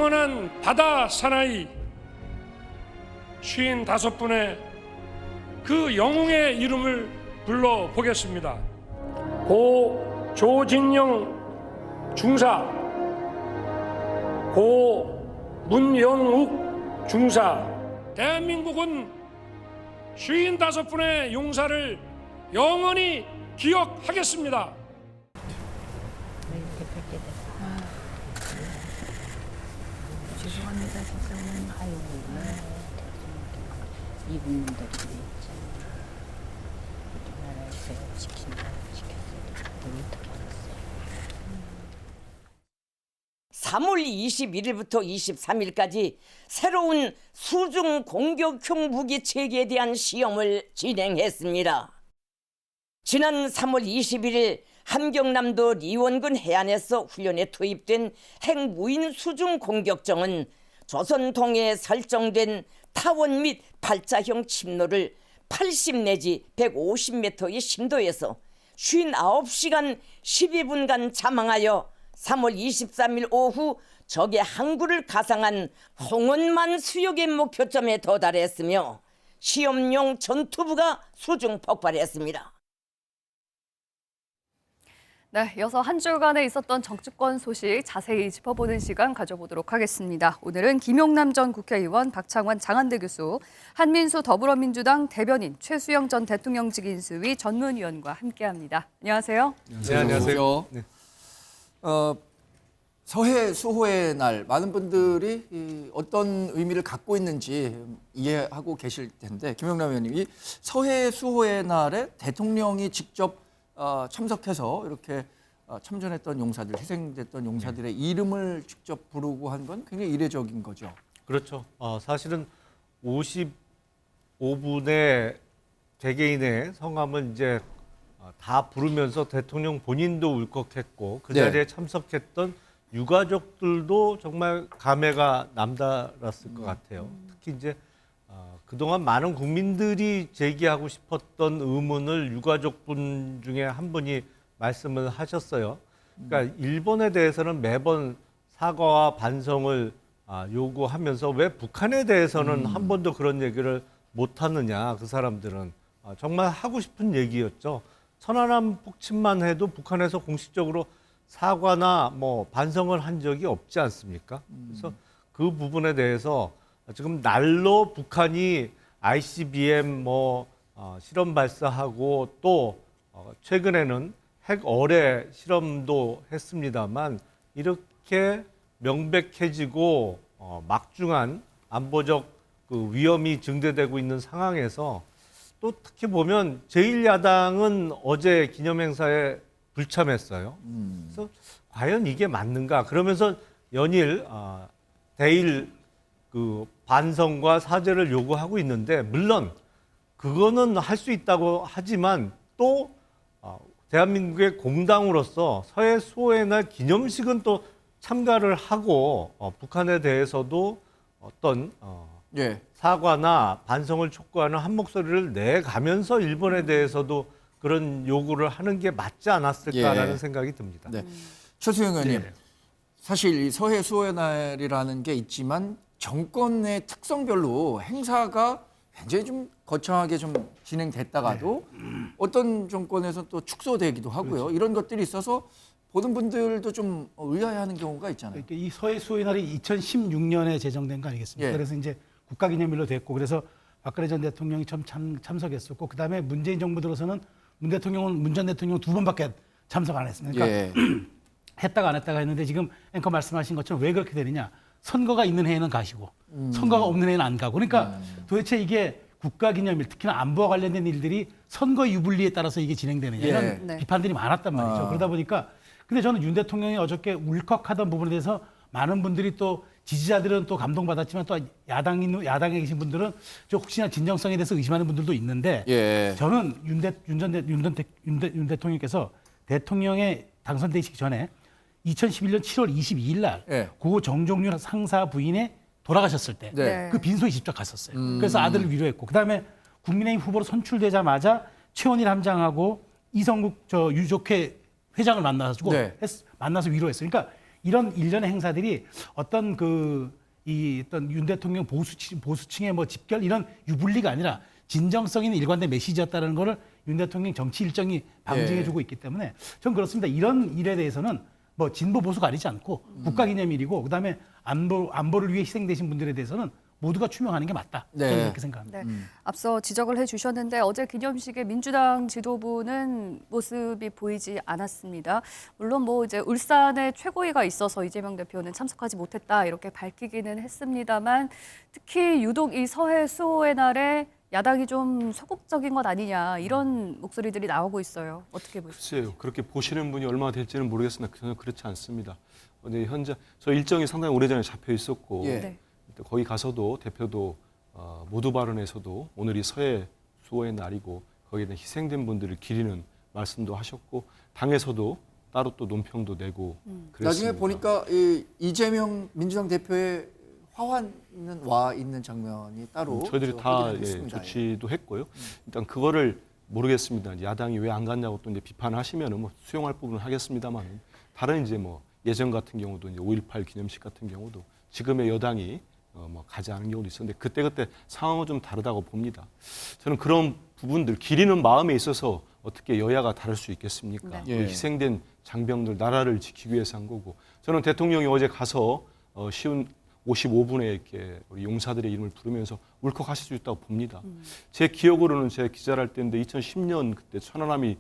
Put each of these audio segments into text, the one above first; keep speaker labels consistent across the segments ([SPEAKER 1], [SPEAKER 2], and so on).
[SPEAKER 1] 영원한 바다 사나이 55분의 그 영웅의 이름을 불러보겠습니다. 고 조진영 중사, 고 문영욱 중사. 대한민국은 55분의 용사를 영원히 기억하겠습니다.
[SPEAKER 2] 죄송합니다. 선생님. 아이고, 이분들이 우리나라에서 시킨다, 시켰어요. 어떻게 알았어요?
[SPEAKER 3] 3월 21일부터 23일까지 새로운 수중 공격형 무기 체계에 대한 시험을 진행했습니다. 지난 3월 21일 함경남도 리원군 해안에서 훈련에 투입된 핵무인 수중 공격정은 조선 동해에 설정된 타원 및 발자형 침노를 80 내지 150m의 심도에서 59시간 12분간 잠항하여 3월 23일 오후 적의 항구를 가상한 홍원만 수역의 목표점에 도달했으며 시험용 전투부가 수중 폭발했습니다.
[SPEAKER 4] 네, 이어서 한 주간에 있었던 정치권 소식 자세히 짚어보는 시간 가져보도록 하겠습니다. 오늘은 김용남 전 국회의원, 박창환 장한대 교수, 한민수 더불어민주당 대변인, 최수영 전 대통령직 인수위 전문위원과 함께합니다. 안녕하세요.
[SPEAKER 5] 네, 안녕하세요. 네. 서해 수호의 날 많은 분들이 어떤 의미를 갖고 있는지 이해하고 계실 텐데 김용남 의원님, 이 서해 수호의 날에 대통령이 직접 참석해서 이렇게 참전했던 용사들, 희생됐던 용사들의 이름을 직접 부르고 한 건 굉장히 이례적인 거죠.
[SPEAKER 6] 그렇죠. 사실은 55분의 개개인의 성함을 이제 다 부르면서 대통령 본인도 울컥했고 그 자리에 참석했던 유가족들도 정말 감회가 남달랐을 것 같아요. 특히 이제 그동안 많은 국민들이 제기하고 싶었던 의문을 유가족분 중에 한 분이 말씀을 하셨어요. 그러니까 일본에 대해서는 매번 사과와 반성을 요구하면서 왜 북한에 대해서는 한 번도 그런 얘기를 못 하느냐, 그 사람들은. 정말 하고 싶은 얘기였죠. 천안함 폭침만 해도 북한에서 공식적으로 사과나 뭐 반성을 한 적이 없지 않습니까? 그래서 그 부분에 대해서 지금 날로 북한이 ICBM 실험 발사하고 또 최근에는 핵 어뢰 실험도 했습니다만 이렇게 명백해지고 막중한 안보적 그 위험이 증대되고 있는 상황에서 또 특히 보면 제1야당은 어제 기념행사에 불참했어요. 그래서 과연 이게 맞는가? 그러면서 연일 대일 그 반성과 사죄를 요구하고 있는데, 물론 그거는 할 수 있다고 하지만 또 대한민국의 공당으로서 서해 수호의 날 기념식은 또 참가를 하고 북한에 대해서도 어떤 사과나 반성을 촉구하는 한 목소리를 내가면서 일본에 대해서도 그런 요구를 하는 게 맞지 않았을까라는 생각이 듭니다.
[SPEAKER 5] 네. 최수영 의원님, 사실 이 서해 수호의 날이라는 게 있지만 정권의 특성별로 행사가 굉장히 좀 거창하게 좀 진행됐다가도 어떤 정권에서 또 축소되기도 하고요. 그렇죠. 이런 것들이 있어서 보는 분들도 좀 의아해하는 경우가 있잖아요.
[SPEAKER 7] 그러니까 이 서해 수호의 날이 2016년에 제정된 거 아니겠습니까? 그래서 이제 국가기념일로 됐고, 그래서 박근혜 전 대통령이 참석했었고, 그다음에 문재인 정부 들어서는 문 전 대통령 두 번밖에 참석 안 했습니다. 그러니까 했다가 안 했다가 했는데, 지금 앵커 말씀하신 것처럼 왜 그렇게 되느냐? 선거가 있는 해에는 가시고 선거가 없는 해에는 안 가고, 그러니까 도대체 이게 국가기념일, 특히나 안보와 관련된 일들이 선거 유불리에 따라서 이게 진행되느냐, 이런 비판들이 많았단 말이죠. 그러다 보니까, 근데 저는 윤 대통령이 어저께 울컥하던 부분에 대해서 많은 분들이, 또 지지자들은 또 감동받았지만 또 야당에 계신 분들은 저 혹시나 진정성에 대해서 의심하는 분들도 있는데, 저는 윤 대통령께서 대통령에 당선되시기 전에 2011년 7월 22일 날 고 정종윤 상사 부인의 돌아가셨을 때 그 빈소에 직접 갔었어요. 그래서 아들을 위로했고, 그다음에 국민의힘 후보로 선출되자마자 최원일 함장하고 이성국 유족회 회장을 만나서 위로했어요. 그러니까 이런 일련의 행사들이 어떤 어떤 윤 대통령 보수층의 뭐 집결 이런 유불리가 아니라 진정성 있는 일관된 메시지였다는 거를 윤 대통령 정치 일정이 방증해주고 있기 때문에 전 그렇습니다. 이런 일에 대해서는 뭐 진보 보수 가리지 않고 국가기념일이고 그다음에 안보를 위해 희생되신 분들에 대해서는 모두가 추명하는 게 맞다.
[SPEAKER 5] 네.
[SPEAKER 7] 저는 그렇게 생각합니다.
[SPEAKER 4] 네. 앞서 지적을 해주셨는데 어제 기념식에 민주당 지도부는 모습이 보이지 않았습니다. 물론 뭐 이제 울산에 최고위가 있어서 이재명 대표는 참석하지 못했다 이렇게 밝히기는 했습니다만 특히 유독 이 서해 수호의 날에 야당이 좀 소극적인 것 아니냐 이런 목소리들이 나오고 있어요. 어떻게 보세요?
[SPEAKER 8] 글쎄요. 그렇게 보시는 분이 얼마나 될지는 모르겠으나 저는 그렇지 않습니다. 근데 현재 저 일정이 상당히 오래전에 잡혀 있었고
[SPEAKER 5] 예.
[SPEAKER 4] 네.
[SPEAKER 8] 거기 가서도 대표도 모두 발언에서도 오늘이 서해 수호의 날이고 거기에 희생된 분들을 기리는 말씀도 하셨고 당에서도 따로 또 논평도 내고 그랬습니다.
[SPEAKER 5] 나중에 보니까 이재명 민주당 대표의 화환은 와 있는 장면이 따로
[SPEAKER 8] 저희들이 다
[SPEAKER 5] 확인을 했습니다.
[SPEAKER 8] 조치도 했고요. 일단 그거를 모르겠습니다. 야당이 왜 안 갔냐고 또 이제 비판하시면은 뭐 수용할 부분은 하겠습니다만 다른 이제 뭐 예전 같은 경우도 이제 5.18 기념식 같은 경우도 지금의 여당이 뭐 가지 않은 경우도 있었는데 그때 상황은 좀 다르다고 봅니다. 저는 그런 부분들 기리는 마음에 있어서 어떻게 여야가 다를 수 있겠습니까?
[SPEAKER 5] 네.
[SPEAKER 8] 그 희생된 장병들 나라를 지키기 위해서 한 거고 저는 대통령이 어제 가서 쉬운 55분에 이렇게 우리 용사들의 이름을 부르면서 울컥하실 수 있다고 봅니다. 제 기억으로는 제가 기자를 할 때인데 2010년 그때 천안함이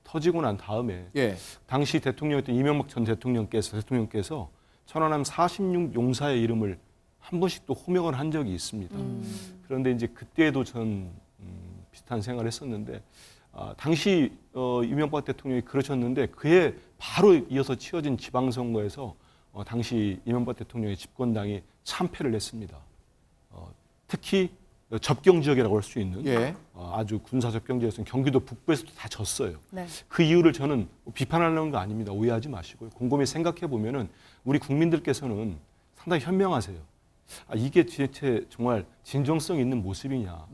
[SPEAKER 8] 터지고 난 다음에
[SPEAKER 5] 예.
[SPEAKER 8] 당시 대통령이었던 이명박 전 대통령께서 천안함 46용사의 이름을 한 번씩 또 호명을 한 적이 있습니다. 그런데 이제 그때도 전 비슷한 생각을 했었는데 당시 이명박 대통령이 그러셨는데 그에 바로 이어서 치러진 지방선거에서 당시 이명박 대통령의 집권당이 참패를 했습니다. 특히 접경 지역이라고 할 수 있는
[SPEAKER 5] 예.
[SPEAKER 8] 아주 군사 접경 지역에서는 경기도 북부에서도 다 졌어요.
[SPEAKER 4] 네.
[SPEAKER 8] 그 이유를 저는 비판하려는 거 아닙니다. 오해하지 마시고요. 곰곰이 생각해 보면은 우리 국민들께서는 상당히 현명하세요. 이게 대체 정말 진정성 있는 모습이냐.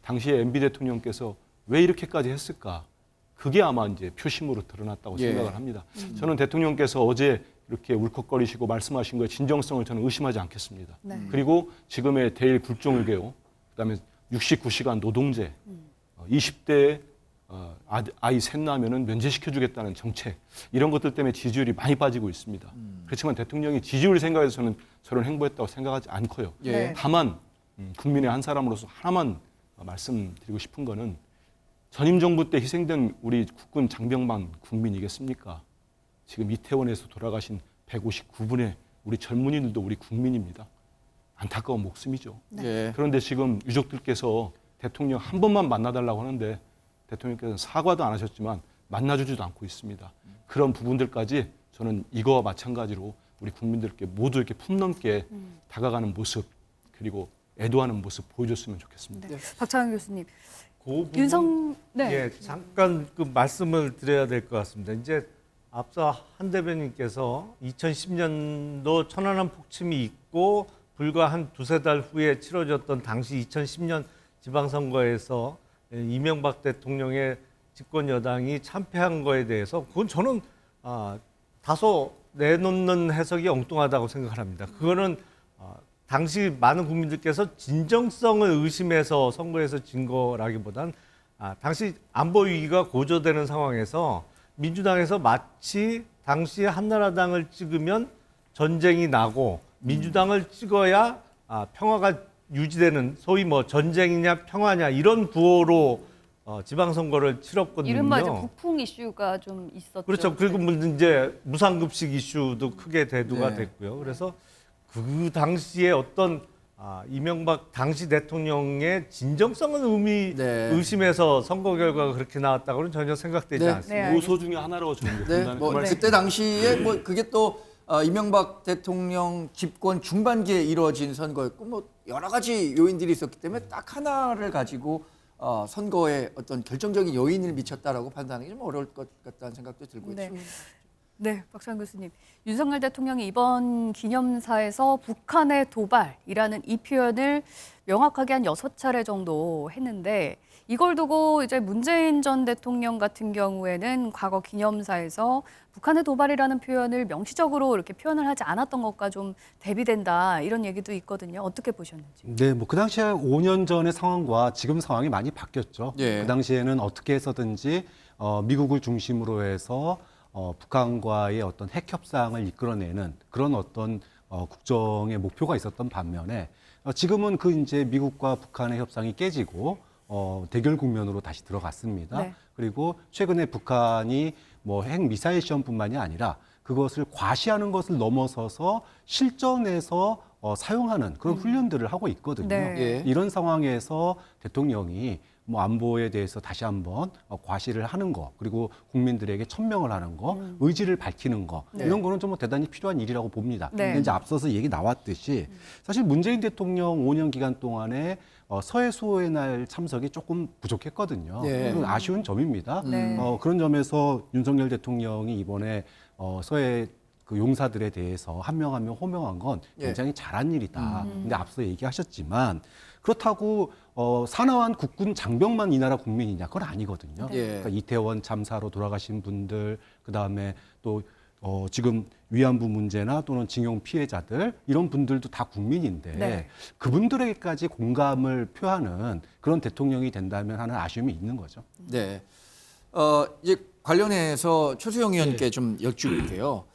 [SPEAKER 8] 당시에 MB 대통령께서 왜 이렇게까지 했을까? 그게 아마 이제 표심으로 드러났다고
[SPEAKER 5] 예.
[SPEAKER 8] 생각을 합니다. 저는 대통령께서 어제 이렇게 울컥거리시고 말씀하신 거에 진정성을 저는 의심하지 않겠습니다.
[SPEAKER 4] 네.
[SPEAKER 8] 그리고 지금의 대일 굴종개혁, 그다음에 69시간 노동제, 20대에 아이 셋 낳으면 면제시켜주겠다는 정책 이런 것들 때문에 지지율이 많이 빠지고 있습니다. 그렇지만 대통령이 지지율 생각해서 저는 저런 행보했다고 생각하지 않고요.
[SPEAKER 5] 예.
[SPEAKER 8] 다만 국민의 한 사람으로서 하나만 말씀드리고 싶은 거는 전임 정부 때 희생된 우리 국군 장병만 국민이겠습니까? 지금 이태원에서 돌아가신 159분의 우리 젊은이들도 우리 국민입니다. 안타까운 목숨이죠.
[SPEAKER 5] 예.
[SPEAKER 8] 그런데 지금 유족들께서 대통령 한 번만 만나달라고 하는데 대통령께서는 사과도 안 하셨지만 만나주지도 않고 있습니다. 그런 부분들까지 저는 이거와 마찬가지로 우리 국민들께 모두 이렇게 품넘게 다가가는 모습 그리고 애도하는 모습 보여줬으면 좋겠습니다.
[SPEAKER 4] 네. 박창현 교수님,
[SPEAKER 6] 그 부분, 예, 잠깐 그 말씀을 드려야 될 것 같습니다. 이제 앞서 한 대변인께서 2010년도 천안함 폭침이 있고 불과 한 두세 달 후에 치러졌던 당시 2010년 지방선거에서 이명박 대통령의 집권 여당이 참패한 거에 대해서 그건 저는 다소 내놓는 해석이 엉뚱하다고 생각을 합니다. 그거는 당시 많은 국민들께서 진정성을 의심해서 선거에서 진 거라기보단 당시 안보 위기가 고조되는 상황에서 민주당에서 마치 당시 한나라당을 찍으면 전쟁이 나고 민주당을 찍어야 평화가 유지되는 소위 뭐 전쟁이냐 평화냐 이런 구호로 지방선거를 치렀거든요.
[SPEAKER 4] 이른바 이제 북풍 이슈가 좀 있었죠.
[SPEAKER 6] 그렇죠. 그리고 이제 무상급식 이슈도 크게 대두가
[SPEAKER 5] 네.
[SPEAKER 6] 됐고요. 그래서 그 당시에 어떤 이명박 당시 대통령의 진정성을
[SPEAKER 5] 네.
[SPEAKER 6] 의심해서 선거 결과가 그렇게 나왔다고는 전혀 생각되지
[SPEAKER 5] 네.
[SPEAKER 6] 않습니다.
[SPEAKER 4] 네,
[SPEAKER 8] 요소 중에 하나라고 저는
[SPEAKER 5] 네,
[SPEAKER 8] 판단을
[SPEAKER 5] 뭐
[SPEAKER 8] 그
[SPEAKER 5] 그때 당시에 뭐 그게 또 이명박 대통령 집권 중반기에 이루어진 선거였고 뭐 여러 가지 요인들이 있었기 때문에 딱 하나를 가지고 선거에 어떤 결정적인 요인을 미쳤다라고 판단하기 좀 어려울 것 같다는 생각도 들고
[SPEAKER 4] 네.
[SPEAKER 5] 있습니다.
[SPEAKER 4] 네, 박찬원 교수님. 윤석열 대통령이 이번 기념사에서 북한의 도발이라는 이 표현을 명확하게 한 6차례 정도 했는데 이걸 두고 이제 문재인 전 대통령 같은 경우에는 과거 기념사에서 북한의 도발이라는 표현을 명시적으로 이렇게 표현을 하지 않았던 것과 좀 대비된다 이런 얘기도 있거든요. 어떻게 보셨는지.
[SPEAKER 9] 네, 뭐 그 당시에 5년 전의 상황과 지금 상황이 많이 바뀌었죠.
[SPEAKER 5] 예.
[SPEAKER 9] 그 당시에는 어떻게 해서든지 미국을 중심으로 해서 북한과의 어떤 핵 협상을 이끌어내는 그런 어떤 국정의 목표가 있었던 반면에 지금은 그 이제 미국과 북한의 협상이 깨지고 대결 국면으로 다시 들어갔습니다.
[SPEAKER 4] 네.
[SPEAKER 9] 그리고 최근에 북한이 뭐 핵 미사일 시험뿐만이 아니라 그것을 과시하는 것을 넘어서서 실전에서 사용하는 그런 훈련들을 하고 있거든요.
[SPEAKER 4] 네.
[SPEAKER 5] 예.
[SPEAKER 9] 이런 상황에서 대통령이 뭐 안보에 대해서 다시 한번 과시를 하는 거, 그리고 국민들에게 천명을 하는 거, 의지를 밝히는 거 이런 거는 좀 대단히 필요한 일이라고 봅니다.
[SPEAKER 4] 네.
[SPEAKER 9] 근데 이제 앞서서 얘기 나왔듯이 사실 문재인 대통령 5년 기간 동안에 서해 수호의 날 참석이 조금 부족했거든요.
[SPEAKER 5] 네.
[SPEAKER 9] 그건 아쉬운 점입니다.
[SPEAKER 4] 네.
[SPEAKER 9] 그런 점에서 윤석열 대통령이 이번에 서해 그 용사들에 대해서 한 명 한 명 호명한 건 굉장히 잘한 일이다. 근데 앞서 얘기하셨지만 그렇다고 사나운 국군 장병만 이 나라 국민이냐? 그건 아니거든요.
[SPEAKER 5] 예.
[SPEAKER 9] 그러니까 이태원 참사로 돌아가신 분들, 그 다음에 또 지금 위안부 문제나 또는 징용 피해자들 이런 분들도 다 국민인데
[SPEAKER 4] 네.
[SPEAKER 9] 그분들에게까지 공감을 표하는 그런 대통령이 된다면 하는 아쉬움이 있는 거죠.
[SPEAKER 5] 네. 이제 관련해서 최수영 의원께 좀 여쭈볼게요.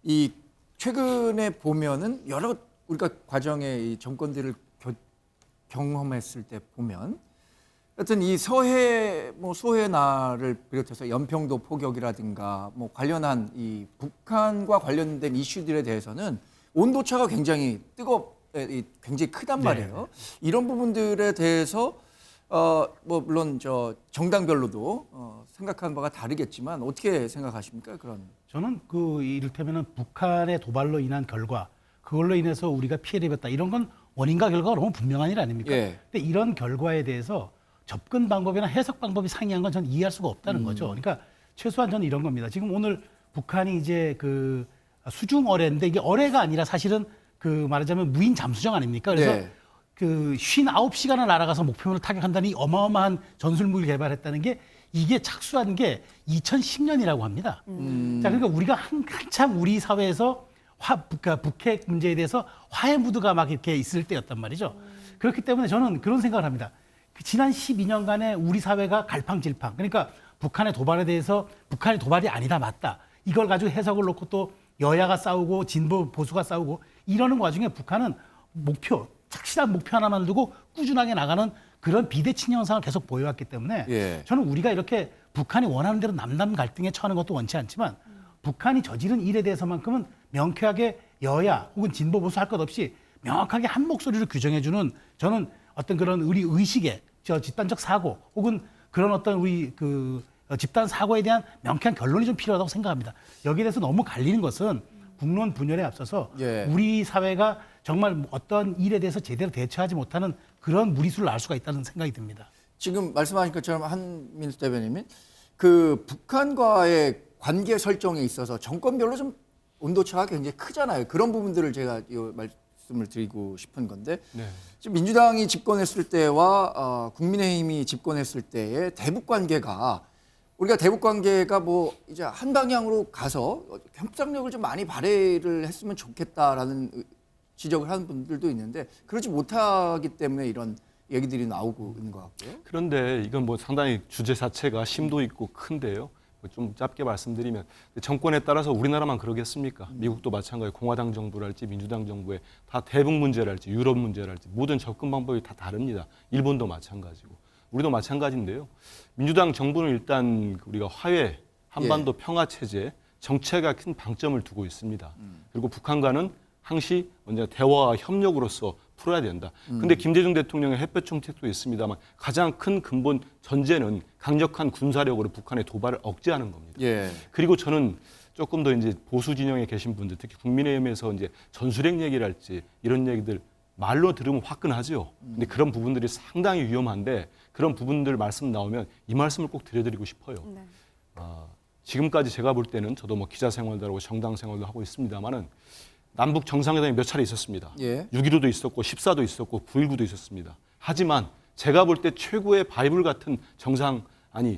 [SPEAKER 5] 이 최근에 보면은 여러 우리가 과정에 이 정권들을 경험했을 때 보면 하여튼 이 서해 뭐 수호의 날을 비롯해서 연평도 포격이라든가 뭐 관련한 이 북한과 관련된 이슈들에 대해서는 온도차가 굉장히 굉장히 크단 말이에요. 이런 부분들에 대해서 뭐 물론 저 정당별로도 생각하는 바가 다르겠지만 어떻게 생각하십니까? 그런
[SPEAKER 7] 저는 그 이를테면은 북한의 도발로 인한 결과, 그걸로 인해서 우리가 피해를 입었다. 이런 건 원인과 결과가 너무 분명한 일 아닙니까?
[SPEAKER 5] 예.
[SPEAKER 7] 근데 이런 결과에 대해서 접근 방법이나 해석 방법이 상이한 건 저는 이해할 수가 없다는 거죠. 그러니까 최소한 저는 이런 겁니다. 지금 오늘 북한이 이제 그 수중 어뢰인데 이게 어뢰가 아니라 사실은 그 말하자면 무인 잠수정 아닙니까? 그래서
[SPEAKER 5] 네.
[SPEAKER 7] 그 59시간을 날아가서 목표물을 타격한다는 이 어마어마한 전술무기를 개발했다는 게 이게 착수한 게 2010년이라고 합니다. 자, 그러니까 우리가 한참 우리 사회에서 북핵 문제에 대해서 화해 무드가 막 이렇게 있을 때였단 말이죠. 그렇기 때문에 저는 그런 생각을 합니다. 지난 12년간의 우리 사회가 갈팡질팡. 그러니까 북한의 도발에 대해서 북한의 도발이 아니다 맞다. 이걸 가지고 해석을 놓고 또 여야가 싸우고 진보 보수가 싸우고 이러는 와중에 북한은 착실한 목표 하나만 두고 꾸준하게 나가는 그런 비대칭 현상을 계속 보여왔기 때문에
[SPEAKER 5] 예.
[SPEAKER 7] 저는 우리가 이렇게 북한이 원하는 대로 남남 갈등에 처하는 것도 원치 않지만 북한이 저지른 일에 대해서만큼은 명쾌하게 여야 혹은 진보 보수 할 것 없이 명확하게 한 목소리로 규정해주는 저는 어떤 그런 우리 의식의 집단적 사고 혹은 그런 어떤 우리 그 집단 사고에 대한 명쾌한 결론이 좀 필요하다고 생각합니다. 여기에 대해서 너무 갈리는 것은 국론 분열에 앞서서
[SPEAKER 5] 예.
[SPEAKER 7] 우리 사회가 정말 어떤 일에 대해서 제대로 대처하지 못하는 그런 무리수를 낳을 수가 있다는 생각이 듭니다.
[SPEAKER 5] 지금 말씀하신 것처럼 한민수 대변인은 그 북한과의 관계 설정에 있어서 정권별로 좀 온도차가 굉장히 크잖아요. 그런 부분들을 제가 말씀을 드리고 싶은 건데
[SPEAKER 8] 네.
[SPEAKER 5] 지금 민주당이 집권했을 때와 국민의힘이 집권했을 때의 대북 관계가 우리가 대북 관계가 뭐 이제 한 방향으로 가서 협상력을 좀 많이 발휘를 했으면 좋겠다라는 지적을 하는 분들도 있는데 그러지 못하기 때문에 이런 얘기들이 나오고 있는 것 같고요.
[SPEAKER 8] 그런데 이건 뭐 상당히 주제 자체가 심도 있고 큰데요. 좀 짧게 말씀드리면 정권에 따라서 우리나라만 그러겠습니까? 미국도 마찬가지 공화당 정부랄지 민주당 정부의 다 대북 문제랄지 유럽 문제랄지 모든 접근 방법이 다 다릅니다. 일본도 마찬가지고 우리도 마찬가지인데요. 민주당 정부는 일단 우리가 화해, 한반도 평화 체제, 정책에 큰 방점을 두고 있습니다. 그리고 북한과는 항시 언제나 대화와 협력으로서 풀어야 된다. 근데 김대중 대통령의 햇볕 정책도 있습니다만 가장 큰 근본 전제는 강력한 군사력으로 북한의 도발을 억제하는 겁니다.
[SPEAKER 5] 예.
[SPEAKER 8] 그리고 저는 조금 더 이제 보수 진영에 계신 분들, 특히 국민의힘에서 이제 전술핵 얘기랄지 이런 얘기들 말로 들으면 화끈하죠. 근데 그런 부분들이 상당히 위험한데 그런 부분들 말씀 나오면 이 말씀을 꼭 드려드리고 싶어요.
[SPEAKER 4] 네.
[SPEAKER 8] 지금까지 제가 볼 때는 저도 뭐 기자 생활도 하고 정당 생활도 하고 있습니다만은 남북 정상회담이 몇 차례 있었습니다.
[SPEAKER 5] 예.
[SPEAKER 8] 6.15도 있었고 14도 있었고 9.19도 있었습니다. 하지만 제가 볼 때 최고의 바이블 같은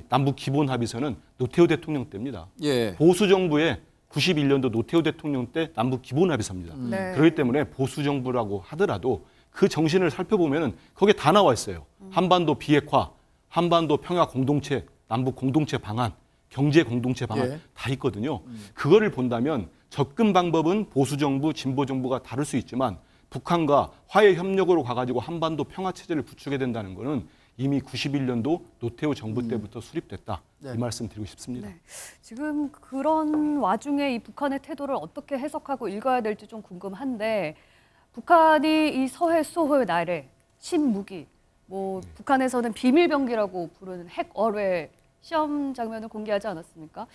[SPEAKER 8] 남북 기본 합의서는 노태우 대통령 때입니다.
[SPEAKER 5] 예.
[SPEAKER 8] 보수 정부의 91년도 노태우 대통령 때 남북 기본 합의서입니다.
[SPEAKER 4] 네.
[SPEAKER 8] 그렇기 때문에 보수 정부라고 하더라도 그 정신을 살펴보면은 거기에 다 나와 있어요. 한반도 비핵화, 한반도 평화 공동체, 남북 공동체 방안, 경제 공동체 방안
[SPEAKER 5] 예.
[SPEAKER 8] 다 있거든요. 그거를 본다면 접근 방법은 보수 정부, 진보 정부가 다를 수 있지만 북한과 화해 협력으로 가가지고 한반도 평화 체제를 구축해야 된다는 거는 이미 91년도 노태우 정부 때부터 수립됐다.
[SPEAKER 5] 네.
[SPEAKER 8] 이 말씀 드리고 싶습니다.
[SPEAKER 4] 네. 지금 그런 와중에 이 북한의 태도를 어떻게 해석하고 읽어야 될지 좀 궁금한데 북한이 이 서해 수호의 날에 신무기, 뭐 북한에서는 비밀병기라고 부르는 핵 어뢰 시험 장면을 공개하지 않았습니까?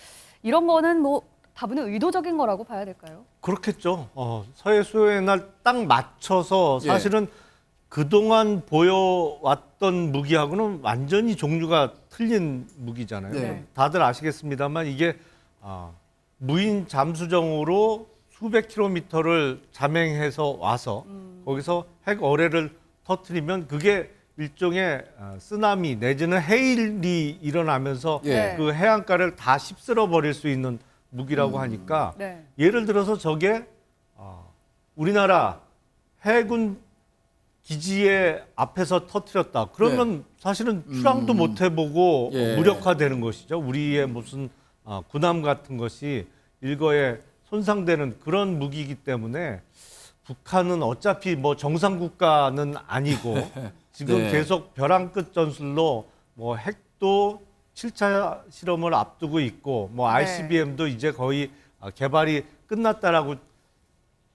[SPEAKER 4] 이런 거는 뭐 다분히 의도적인 거라고 봐야 될까요?
[SPEAKER 6] 그렇겠죠. 서해 수호의 날 딱 맞춰서
[SPEAKER 5] 예.
[SPEAKER 6] 사실은 그동안 보여왔던 무기하고는 완전히 종류가 틀린 무기잖아요.
[SPEAKER 5] 네.
[SPEAKER 6] 다들 아시겠습니다만 이게 무인 잠수정으로 수백 킬로미터를 잠행해서 와서 거기서 핵 어뢰를 터뜨리면 그게 일종의 쓰나미 내지는 해일이 일어나면서
[SPEAKER 5] 예.
[SPEAKER 6] 그 해안가를 다 휩쓸어 버릴 수 있는 무기라고 하니까
[SPEAKER 4] 네.
[SPEAKER 6] 예를 들어서 저게 우리나라 해군 기지의 앞에서 터뜨렸다. 그러면 사실은 출항도 못 해보고
[SPEAKER 5] 예.
[SPEAKER 6] 무력화되는 것이죠. 우리의 무슨 군함 같은 것이 일거에 손상되는 그런 무기이기 때문에 북한은 어차피 뭐 정상 국가는 아니고 지금
[SPEAKER 5] 네.
[SPEAKER 6] 계속 벼랑 끝 전술로 뭐 핵도 7차 실험을 앞두고 있고 뭐
[SPEAKER 4] 네.
[SPEAKER 6] ICBM도 이제 거의 개발이 끝났다라고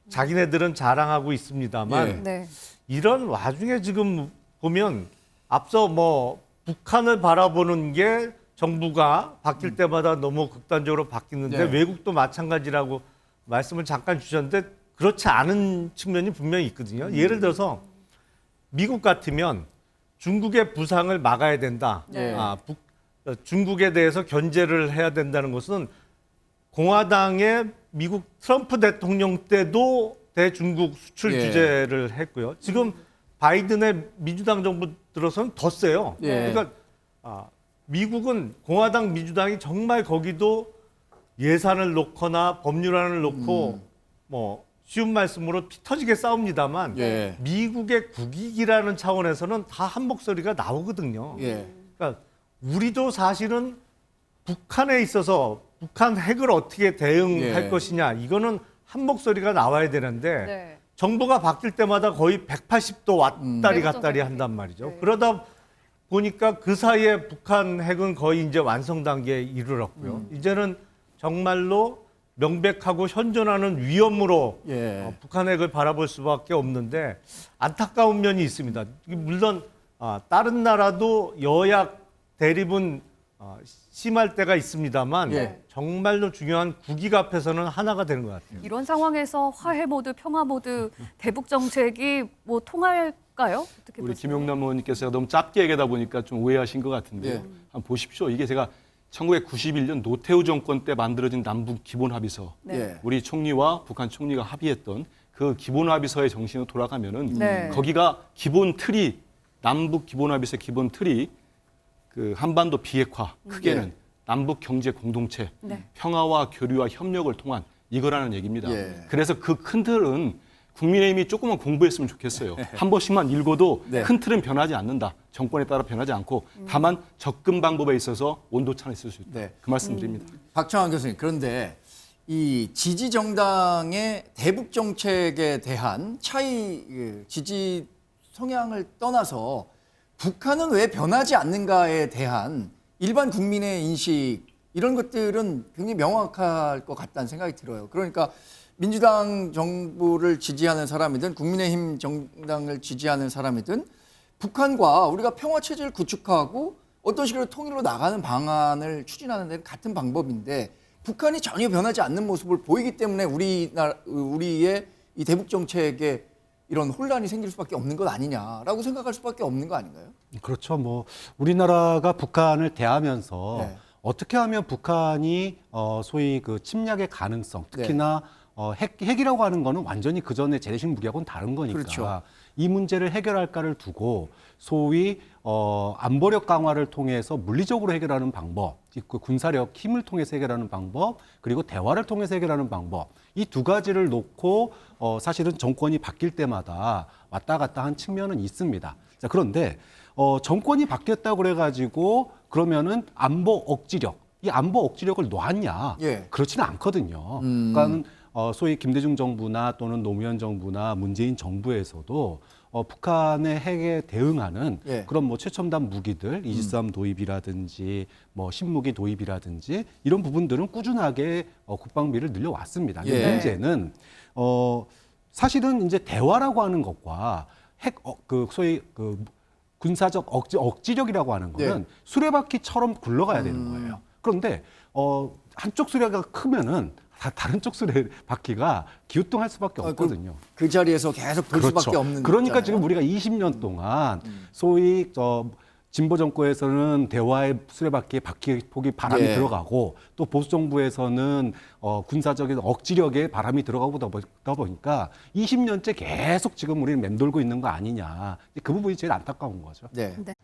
[SPEAKER 6] 자기네들은 자랑하고 있습니다만
[SPEAKER 5] 예.
[SPEAKER 4] 네.
[SPEAKER 6] 이런 와중에 지금 보면 앞서 뭐 북한을 바라보는 게 정부가 바뀔 때마다 너무 극단적으로 바뀌는데
[SPEAKER 5] 네.
[SPEAKER 6] 외국도 마찬가지라고 말씀을 잠깐 주셨는데 그렇지 않은 측면이 분명히 있거든요. 예를 들어서 미국 같으면 중국의 부상을 막아야 된다.
[SPEAKER 4] 네.
[SPEAKER 6] 중국에 대해서 견제를 해야 된다는 것은 공화당의 미국 트럼프 대통령 때도 대중국 수출
[SPEAKER 5] 예.
[SPEAKER 6] 규제를 했고요. 지금 바이든의 민주당 정부 들어서는 더 세요.
[SPEAKER 5] 예.
[SPEAKER 6] 그러니까 미국은 공화당 민주당이 정말 거기도 예산을 놓거나 법률안을 놓고 뭐 쉬운 말씀으로 피 터지게 싸웁니다만
[SPEAKER 5] 예.
[SPEAKER 6] 미국의 국익이라는 차원에서는 다 한 목소리가 나오거든요.
[SPEAKER 5] 예.
[SPEAKER 6] 그러니까 우리도 사실은 북한에 있어서 북한 핵을 어떻게 대응할
[SPEAKER 5] 예.
[SPEAKER 6] 것이냐 이거는 한 목소리가 나와야 되는데
[SPEAKER 4] 네.
[SPEAKER 6] 정부가 바뀔 때마다 거의 180도 왔다리
[SPEAKER 4] 네.
[SPEAKER 6] 갔다리 한단 말이죠.
[SPEAKER 4] 네.
[SPEAKER 6] 그러다 보니까 그 사이에 북한 핵은 거의 이제 완성 단계에 이르렀고요. 이제는 정말로 명백하고 현존하는 위험으로
[SPEAKER 5] 예.
[SPEAKER 6] 북한 핵을 바라볼 수밖에 없는데 안타까운 면이 있습니다. 물론 다른 나라도 여약 대립은 심할 때가 있습니다만
[SPEAKER 5] 예.
[SPEAKER 6] 정말로 중요한 국익 앞에서는 하나가 되는 것 같아요.
[SPEAKER 4] 이런 상황에서 화해 모드, 평화 모드, 대북 정책이 뭐 통할까요? 어떻게
[SPEAKER 8] 우리
[SPEAKER 4] 보세요?
[SPEAKER 8] 김용남 의원님께서 너무 짧게 얘기하다 보니까 좀 오해하신 것 같은데
[SPEAKER 5] 예.
[SPEAKER 8] 한번 보십시오. 이게 제가 1991년 노태우 정권 때 만들어진 남북 기본 합의서,
[SPEAKER 4] 네.
[SPEAKER 5] 예.
[SPEAKER 8] 우리 총리와 북한 총리가 합의했던 그 기본 합의서의 정신으로 돌아가면은
[SPEAKER 4] 네.
[SPEAKER 8] 거기가 기본 틀이 남북 기본 합의서 기본 틀이 그 한반도 비핵화 크게는
[SPEAKER 5] 예.
[SPEAKER 8] 남북 경제 공동체,
[SPEAKER 4] 네.
[SPEAKER 8] 평화와 교류와 협력을 통한 이거라는 얘기입니다.
[SPEAKER 5] 예.
[SPEAKER 8] 그래서 그 큰 틀은 국민의힘이 조금만 공부했으면 좋겠어요. 한 번씩만 읽어도
[SPEAKER 5] 네.
[SPEAKER 8] 큰 틀은 변하지 않는다. 정권에 따라 변하지 않고 다만 접근 방법에 있어서 온도차는 있을 수 있다.
[SPEAKER 5] 네.
[SPEAKER 8] 그 말씀드립니다.
[SPEAKER 5] 박창환 교수님, 그런데 이 지지 정당의 대북 정책에 대한 차이, 지지 성향을 떠나서 북한은 왜 변하지 않는가에 대한 일반 국민의 인식, 이런 것들은 굉장히 명확할 것 같다는 생각이 들어요. 그러니까 민주당 정부를 지지하는 사람이든 국민의힘 정당을 지지하는 사람이든 북한과 우리가 평화 체제를 구축하고 어떤 식으로 통일로 나가는 방안을 추진하는 데는 같은 방법인데 북한이 전혀 변하지 않는 모습을 보이기 때문에 우리의 이 대북 정책에 이런 혼란이 생길 수밖에 없는 것 아니냐라고 생각할 수밖에 없는 거 아닌가요?
[SPEAKER 9] 그렇죠. 뭐 우리나라가 북한을 대하면서
[SPEAKER 5] 네.
[SPEAKER 9] 어떻게 하면 북한이 소위 그 침략의 가능성, 특히나 핵이라고 하는 거는 완전히 그 전에 재래식 무기하고는 다른 거니까
[SPEAKER 5] 그렇죠.
[SPEAKER 9] 이 문제를 해결할까를 두고 소위 안보력 강화를 통해서 물리적으로 해결하는 방법, 그 군사력 힘을 통해서 해결하는 방법, 그리고 대화를 통해서 해결하는 방법, 이 두 가지를 놓고 사실은 정권이 바뀔 때마다 왔다 갔다 한 측면은 있습니다. 자, 그런데 정권이 바뀌었다고 그래가지고 그러면은 안보 억지력, 이 안보 억지력을 놓았냐?
[SPEAKER 5] 예.
[SPEAKER 9] 그렇지는 않거든요. 그러니까 소위 김대중 정부나 또는 노무현 정부나 문재인 정부에서도 북한의 핵에 대응하는
[SPEAKER 5] 예.
[SPEAKER 9] 그런 뭐 최첨단 무기들, 이지스함 도입이라든지 뭐 신무기 도입이라든지 이런 부분들은 꾸준하게 국방비를 늘려왔습니다. 근데
[SPEAKER 5] 예.
[SPEAKER 9] 문제는 사실은 이제 대화라고 하는 것과 그 소위 그 군사적 억지력이라고 하는 거는 수레바퀴처럼 굴러가야 되는 거예요. 그런데 한쪽 수레가 크면은 다른 쪽 수레바퀴가 기우뚱할 수밖에 없거든요.
[SPEAKER 5] 그 자리에서 계속 돌 수밖에 없는
[SPEAKER 9] 그러니까
[SPEAKER 5] 거잖아요.
[SPEAKER 9] 지금 우리가 20년 동안 소위 진보 정권에서는 대화의 수레바퀴에 바퀴폭이 바람이
[SPEAKER 5] 예.
[SPEAKER 9] 들어가고 또 보수 정부에서는 군사적인 억지력에 바람이 들어가다 보니까 20년째 계속 지금 우리는 맴돌고 있는 거 아니냐. 그 부분이 제일 안타까운 거죠.
[SPEAKER 5] 네.
[SPEAKER 4] 네.